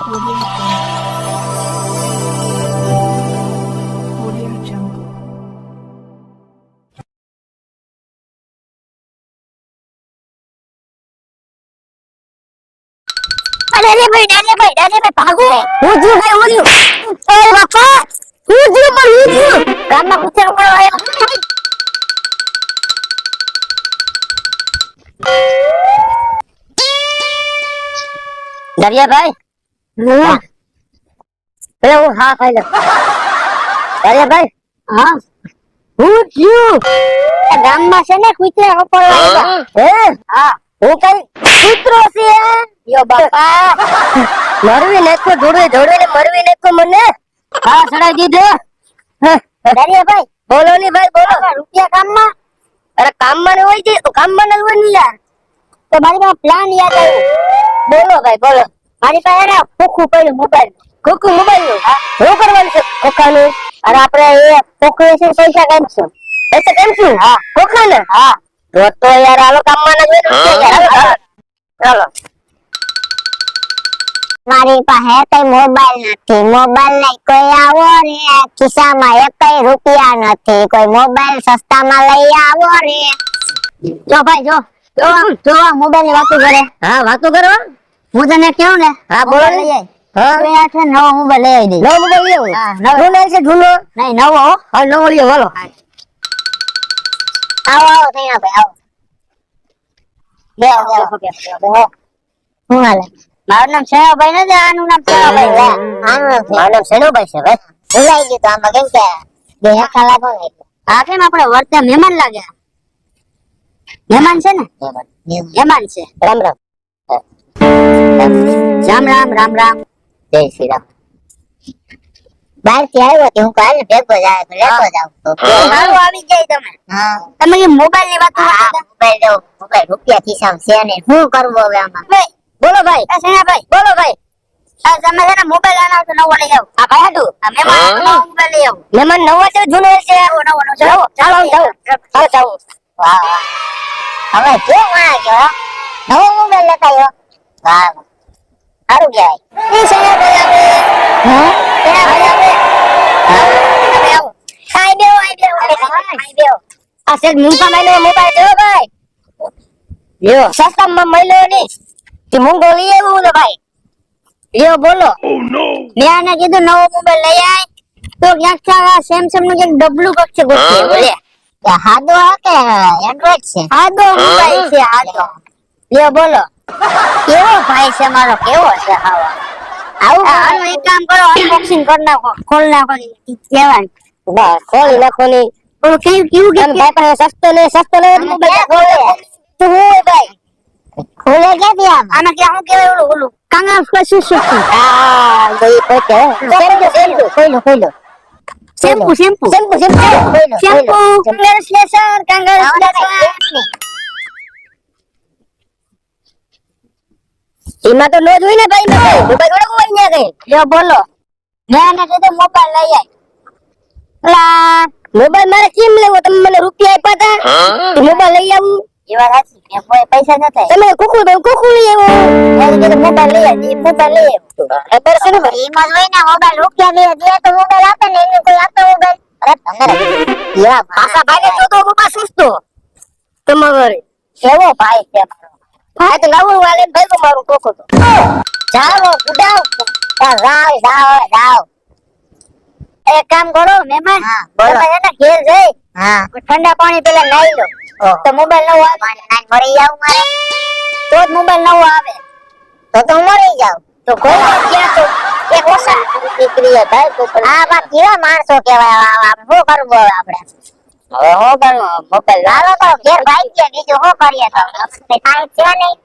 Audio Jungle. અરે ભાઈ ભાગો હું થયું ભાઈ હું થયું અરે બાપા હું થયું પણ હું થયું ગામમાં કુતરો પડો આવ્યો દરિયાભાઈ પેલા હું હા ખાઈ લો દરિયાભાઈ હા હું થયું ગામમાં છે ને કુતરા પડો આવ્યા હે હા હું કઈ કૂતરો છે યો બાપા મરવી નાખો ધોડવે ને મરવી નાખો મને હા સડાઈ દીધો દરિયાભાઈ બોલો ની ભાઈ બોલો રૂપિયા કામમાં અરે કામમાં ન હોય છે તો કામમાં ન હોય ને યાર તો મારી પાસે પ્લાન યાદ આવ્યો બોલો ભાઈ બોલો મારી પાસે ને ખોખું પડ્યું મોબાઈલ ખોખું મોબાઈલ નું શું કરવાનું છે ખોખાનું અરે આપણે એ ખોખું છે પૈસા કેમશું હા ખોખા ને હા તો યાર હાલો કામમાં ન હોય ચાલો મારી પાસે કઈ મોબાઈલ નથી મોબાઈલ નહીં કોઈ આવો રે ખિસ્સામાં એકય રૂપિયા નથી કોઈ મોબાઈલ સસ્તામાં લઈ આવો રે જો ભાઈ જો મોબાઈલ ની વાતો કરે હા વાતો કરો હું તને કહું ને હા બોલો લઈ આય હા બે આ છે નવો મોબાઈલ લઈ આવી દે નવો મોબાઈલ લેવો હા જૂનો છે જૂનો નહીં નવો હા નવો લ્યો હાલો આવો થઈને ભાઈ આવો હું હાલે મારું નામ સેવાભાઈ નથી આનું નામ સેવાભાઈ છે આનું નામ સેવાભાઈ છે ભાઈ ભૂલાઈ ગયું તો આમાં કેમ કે બે હેઠા લાગો ને આ કેમ આપણે વર્તે મહેમાન લાગ્યા મહેમાન છે ને મહેમાન છે રામ રામ રામ રામ જય શ્રી રામ બહાર થી આવ્યો કે હું કાલે ભેગો જાય તો લેતો જાવ તો સારું આવી જાય તમે હા તમે કે મોબાઈલ ની વાત કરો મોબાઈલ રૂપિયા ખિસ્સામાં છે ને શું કરવું હવે આમાં બોલો ભાઈ સેનાભાઈ બોલો ભાઈ આ તમે છે મોબાઈલ આના તો નવો લઈ આવો આ ભાઈ હતું આ મહેમાન નવો મોબાઈલ લઈ આવો મહેમાન નવો છે જૂનો છે નવો ચાલો જાઓ વાહ હવે જો માં ગયો નવો મોબાઈલ લેતા આવ્યો વાહ સારું ગયા એ સેનાભાઈ આપણે હા સેનાભાઈ આપણે હા આઈ બેઓ આ સેજ મુંકા માઈનો મોબાઈલ છે ભાઈ લ્યો સસ્તામાં મળ્યો ની તે મુંગો લઈ આવ્યો ને ભાઈ લ્યો બોલો મેં આને કીધું નવો મોબાઈલ લઈ આય તો ક્યાંક સેમસંગ નું જે ડબલું કક્ષ ગોઠવી બોલે કે હાદો હે કે એન્ડ્રોઇડ છે હાદો મોબાઈલ છે હાદો લ્યો બોલો કેવો ભાઈ છે મારો કેવો છે આવું આનું એક કામ કરો અનબોક્સિંગ કરી નાખો ખોલ નાખો કેવાય બસ ખોલી નાખો ની ઓલો કેવું કેમ ભાઈ પાસે સસ્તો ને મોબાઈલ ખોલે તો હું ભાઈ ખોલે ક્યાંથી આમાં કે હું કેવાય ઓલું કાંગા શું હા ભાઈ પોતે ખોલો શેમ્પુ કોંગ્રેચ્યુલેશન એમાં તો નો જોઈ ને ભાઈ મોબાઈલ ઓળખો હોય ને કઈ લ્યો બોલો મેં આને કીધું મોબાઈલ લઈ આય લા મોબાઈલ મારે કેમ લેવો તમે મને રૂપિયા આપ્યા હતા મોબાઈલ લઈ આવું એ વાત સાચી કોઈ પૈસા ન થાય તમે કુકુ લઈ આવો એટલે કીધું મોબાઈલ લઈ આવ મોબાઈલ લઈ આવ ખબર છે ને ભાઈ એમાં હોય ને મોબાઈલ રૂપિયા દે તો મોબાઈલ આપે ને એને કોઈ આપે મોબાઈલ અરે તમને યા પાસા ભાઈને જોતો મોબાઈલ સસ્તો તમારે કેવો ભાઈ છે મારો ભાઈ તો નવું વાલે ભાઈ તો મારું ટોકો તો જાઓ ઉડાવ જાઓ એક કામ કરો મહેમાન બોલો એને ઘેર જઈ હા ઠંડા પાણી પેલા નાઈ લો તો મોબાઈલ નવો આવે નાઈ મરી જાવ મારે તો જ મોબાઈલ નવો આવે તો મરી જાવ તો કોઈ ક્યાં તો એક ઓસા દીકરી ભાઈ તો આ વાત કેવા માણસો કહેવાય શું કરવું હવે આપણે હવે હો કરવું મોબાઈલ લાવો તો ઘેર ભાઈ કે બીજું શું કરીએ તો કાઈ છે નહીં